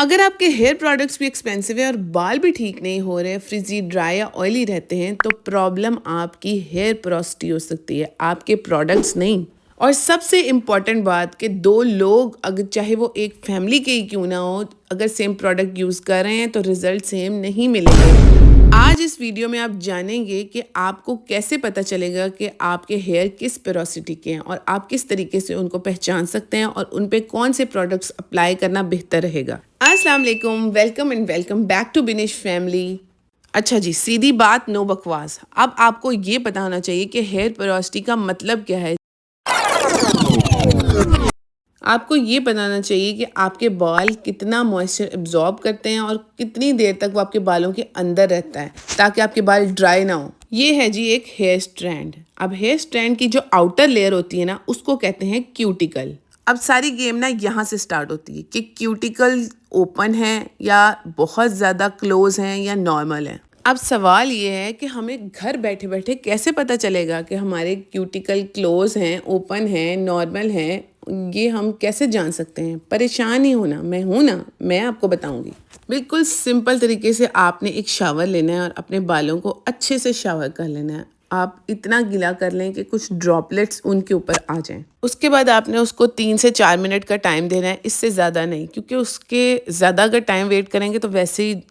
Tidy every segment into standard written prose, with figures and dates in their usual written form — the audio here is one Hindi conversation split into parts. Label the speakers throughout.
Speaker 1: अगर आपके हेयर प्रोडक्ट्स भी एक्सपेंसिव है और बाल भी ठीक नहीं हो रहे, फ्रिजी, ड्राई या ऑयली रहते हैं, तो प्रॉब्लम आपकी हेयर पोरोसिटी हो सकती है, आपके प्रोडक्ट्स नहीं। और सबसे इम्पॉर्टेंट बात कि दो लोग, अगर चाहे वो एक फैमिली के ही क्यों ना हो, अगर सेम प्रोडक्ट यूज़ कर रहे हैं तो रिजल्ट सेम नहीं मिलेंगे। आज इस वीडियो में आप जानेंगे कि आपको कैसे पता चलेगा कि आपके हेयर किस पोरोसिटी के हैं और आप किस तरीके से उनको पहचान सकते हैं और उन पे कौन से प्रोडक्ट्स अप्लाई करना बेहतर रहेगा। अस्सलाम वालेकुम, welcome and welcome back to Binish family. अच्छा जी, सीधी बात, नो बकवास। अब आपको ये पता होना चाहिए कि हेयर पोरोसिटी का मतलब क्या है। आपको ये बताना चाहिए कि आपके बाल कितना मॉइस्चर एब्जॉर्ब करते हैं और कितनी देर तक वो आपके बालों के अंदर रहता है, ताकि आपके बाल ड्राई ना हो। ये है जी एक हेयर स्ट्रैंड। अब हेयर स्ट्रैंड की जो आउटर लेयर होती है ना, उसको कहते हैं क्यूटिकल। अब सारी गेम ना यहाँ से स्टार्ट होती है कि क्यूटिकल ओपन है या बहुत ज़्यादा क्लोज हैं या नॉर्मल है। अब सवाल ये है कि हमें घर बैठे बैठे कैसे पता चलेगा कि हमारे क्यूटिकल क्लोज हैं, ओपन हैं, नॉर्मल हैं। ये हम कैसे जान सकते हैं? परेशान ही होना, मैं हूं ना, मैं आपको बताऊंगी। बिल्कुल सिंपल तरीके से आपने एक शावर लेना है और अपने बालों को अच्छे से शावर कर लेना है। आप इतना गीला कर लें कि कुछ ड्रॉपलेट्स उनके ऊपर आ जाएं। उसके बाद आपने उसको 3 से 4 मिनट का टाइम देना है, इससे ज़्यादा नहीं, क्योंकि उसके ज़्यादा अगर टाइम वेट करेंगे तो वैसे ही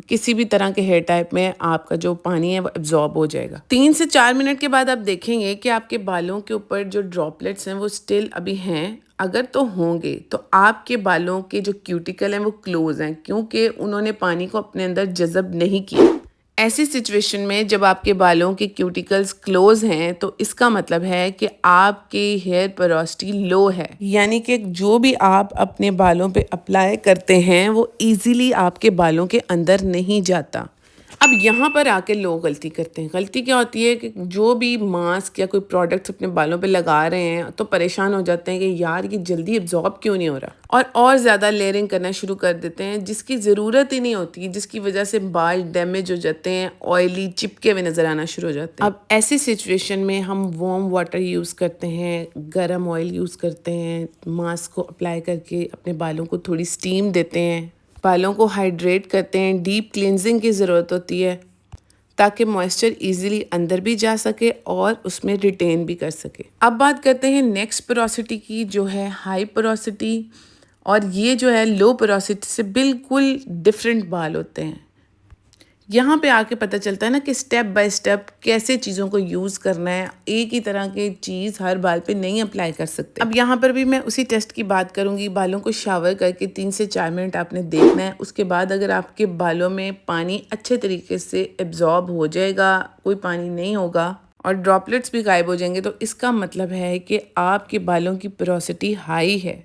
Speaker 1: किसी भी तरह के हेयर टाइप में आपका जो पानी है वो एब्जॉर्ब हो जाएगा। 3 से 4 मिनट के बाद आप देखेंगे कि आपके बालों के ऊपर जो ड्रॉपलेट्स हैं वो स्टिल अभी हैं। अगर तो होंगे तो आपके बालों के जो क्यूटिकल हैं वो क्लोज हैं, क्योंकि उन्होंने पानी को अपने अंदर जज़ब नहीं किया। ऐसी सिचुएशन में जब आपके बालों के क्यूटिकल्स क्लोज हैं तो इसका मतलब है कि आपकी हेयर पोरोसिटी लो है, यानी कि जो भी आप अपने बालों पे अप्लाई करते हैं वो इजीली आपके बालों के अंदर नहीं जाता। अब यहाँ पर आके लोग गलती करते हैं। गलती क्या होती है कि जो भी मास्क या कोई प्रोडक्ट्स अपने बालों पे लगा रहे हैं तो परेशान हो जाते हैं कि यार ये जल्दी एब्जॉर्ब क्यों नहीं हो रहा, और ज़्यादा लेयरिंग करना शुरू कर देते हैं जिसकी ज़रूरत ही नहीं होती, जिसकी वजह से बाल डैमेज हो जाते हैं, ऑयली चिपके हुए नज़र आना शुरू हो जाते हैं। अब ऐसी सिचुएशन में हम वार्म वाटर यूज़ करते हैं, गर्म ऑयल यूज़ करते हैं, मास्क को अप्लाई करके अपने बालों को थोड़ी स्टीम देते हैं, बालों को हाइड्रेट करते हैं। डीप क्लिनजिंग की ज़रूरत होती है ताकि मॉइस्चर इजीली अंदर भी जा सके और उसमें रिटेन भी कर सके। अब बात करते हैं नेक्स्ट पोरोसिटी की, जो है हाई पोरोसिटी। और ये जो है लो पोरोसिटी से बिल्कुल डिफरेंट बाल होते हैं। यहाँ पे आके पता चलता है ना कि स्टेप बाय स्टेप कैसे चीज़ों को यूज़ करना है। एक ही तरह की चीज़ हर बाल पे नहीं अप्लाई कर सकते। अब यहाँ पर भी मैं उसी टेस्ट की बात करूँगी। बालों को शावर करके 3 से 4 मिनट आपने देखना है। उसके बाद अगर आपके बालों में पानी अच्छे तरीके से एब्जॉर्ब हो जाएगा, कोई पानी नहीं होगा और ड्रॉपलेट्स भी गायब हो जाएंगे, तो इसका मतलब है कि आपके बालों की पोरोसिटी हाई है।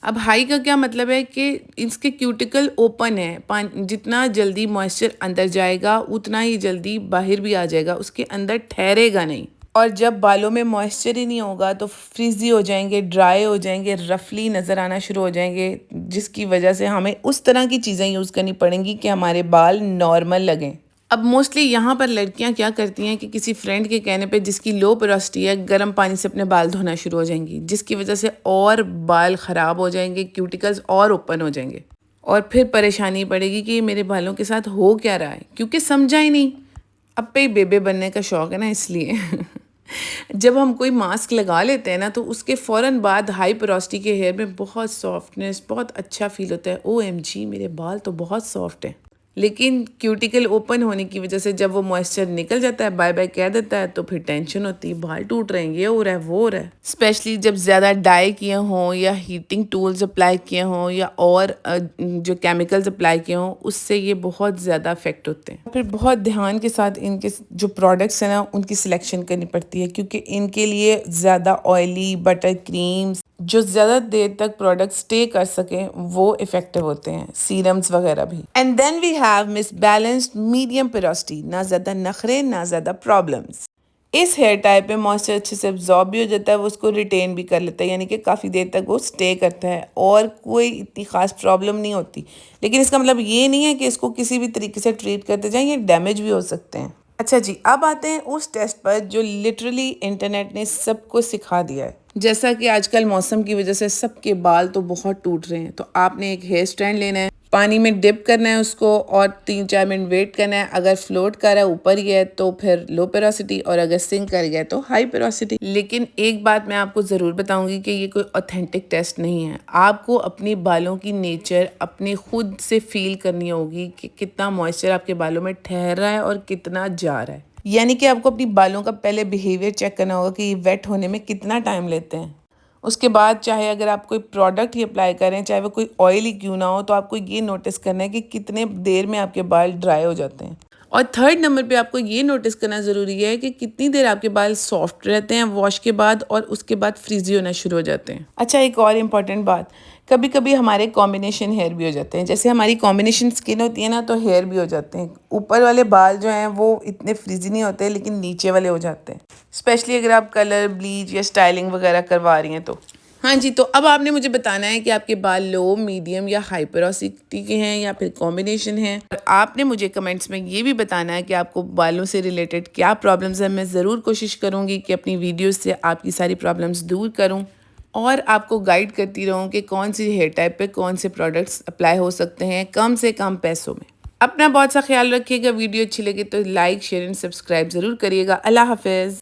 Speaker 1: अब हाई का क्या मतलब है कि इसके क्यूटिकल ओपन है, जितना जल्दी मॉइस्चर अंदर जाएगा उतना ही जल्दी बाहर भी आ जाएगा, उसके अंदर ठहरेगा नहीं। और जब बालों में मॉइस्चर ही नहीं होगा तो फ्रिजी हो जाएंगे, ड्राई हो जाएंगे, रफली नज़र आना शुरू हो जाएंगे, जिसकी वजह से हमें उस तरह की चीज़ें यूज़ करनी पड़ेंगी कि हमारे बाल नॉर्मल लगें। अब मोस्टली यहाँ पर लड़कियाँ क्या करती हैं कि किसी फ्रेंड के कहने पे, जिसकी लो पोरोसिटी है, गर्म पानी से अपने बाल धोना शुरू हो जाएंगी, जिसकी वजह से और बाल ख़राब हो जाएंगे, क्यूटिकल्स और ओपन हो जाएंगे और फिर परेशानी पड़ेगी कि मेरे बालों के साथ हो क्या रहा है, क्योंकि समझा ही नहीं। अब पे बेबे बनने का शौक़ है ना, इसलिए जब हम कोई मास्क लगा लेते हैं ना तो उसके फ़ौरन बाद हाई पोरोसिटी के हेयर में बहुत सॉफ्टनेस, बहुत अच्छा फील होता है। OMG, मेरे बाल तो बहुत सॉफ्ट हैं। लेकिन क्यूटिकल ओपन होने की वजह से जब वो मॉइस्चर निकल जाता है, बाय बाय कह देता है, तो फिर टेंशन होती है, बाल टूट रहे हैं, ये हो रहा है, वो हो रहा है। स्पेशली जब ज़्यादा डाई किए हों या हीटिंग टूल्स अप्लाई किए हों या और जो केमिकल्स अप्लाई किए हों, उससे ये बहुत ज़्यादा अफेक्ट होते हैं। फिर बहुत ध्यान के साथ इनके जो प्रोडक्ट्स हैं ना, उनकी सिलेक्शन करनी पड़ती है, क्योंकि इनके लिए ज़्यादा ऑयली बटर क्रीम्स जो ज़्यादा देर तक प्रोडक्ट स्टे कर सकें वो इफ़ेक्टिव होते हैं, सीरम्स वगैरह भी। And then we have misbalanced medium porosity, ना ज़्यादा नखरे ना ज़्यादा प्रॉब्लम्स। इस हेयर टाइप में मॉइस्चर अच्छे से एब्जॉर्ब भी हो जाता है, वो उसको रिटेन भी कर लेता है, यानी कि काफ़ी देर तक वो स्टे करता है और कोई इतनी ख़ास प्रॉब्लम नहीं होती। लेकिन इसका मतलब ये नहीं है कि इसको किसी भी तरीके से ट्रीट करते जाएं, ये डैमेज भी हो सकते हैं। अच्छा जी, अब आते हैं उस टेस्ट पर जो लिटरली इंटरनेट ने सबको सिखा दिया है। जैसा कि आजकल मौसम की वजह से सबके बाल तो बहुत टूट रहे हैं, तो आपने एक हेयर स्ट्रैंड लेना है, पानी में डिप करना है उसको और 3-4 मिनट वेट करना है। अगर फ्लोट कर रहा है ऊपर ही है तो फिर लो पेरोसिटी, और अगर सिंक कर गया तो हाई पेरोसिटी। लेकिन एक बात मैं आपको ज़रूर बताऊंगी कि ये कोई ऑथेंटिक टेस्ट नहीं है। आपको अपनी बालों की नेचर अपने खुद से फील करनी होगी कि कितना मॉइस्चर आपके बालों में ठहर रहा है और कितना जा रहा है। यानी कि आपको अपनी बालों का पहले बिहेवियर चेक करना होगा कि ये वेट होने में कितना टाइम लेते हैं। उसके बाद चाहे अगर आप कोई प्रोडक्ट ही अप्लाई करें, चाहे वो कोई ऑयल ही क्यों ना हो, तो आपको ये नोटिस करना है कि कितने देर में आपके बाल ड्राई हो जाते हैं। और थर्ड नंबर पे आपको ये नोटिस करना ज़रूरी है कि कितनी देर आपके बाल सॉफ्ट रहते हैं वॉश के बाद और उसके बाद फ्रीजी होना शुरू हो जाते हैं। अच्छा, एक और इम्पॉर्टेंट बात, कभी कभी हमारे कॉम्बिनेशन हेयर भी हो जाते हैं। जैसे हमारी कॉम्बिनेशन स्किन होती है ना, तो हेयर भी हो जाते हैं। ऊपर वाले बाल जो हैं वो इतने फ्रीजी नहीं होते, लेकिन नीचे वाले हो जाते हैं, स्पेशली अगर आप कलर ब्लीच या स्टाइलिंग वगैरह करवा रही हैं तो। हाँ जी, तो अब आपने मुझे बताना है कि आपके बाल लो, मीडियम या हाइपरोसिटी के हैं या फिर कॉम्बिनेशन हैं। और आपने मुझे कमेंट्स में ये भी बताना है कि आपको बालों से रिलेटेड क्या प्रॉब्लम्स हैं। मैं ज़रूर कोशिश करूँगी कि अपनी वीडियोस से आपकी सारी प्रॉब्लम्स दूर करूँ और आपको गाइड करती रहूँ कि कौन सी हेयर टाइप पे कौन से प्रोडक्ट्स अप्लाई हो सकते हैं कम से कम पैसों में। अपना बहुत सा ख्याल रखिएगा। वीडियो अच्छी लगे तो लाइक, शेयर एंड सब्सक्राइब ज़रूर करिएगा। अल्लाह हाफिज़।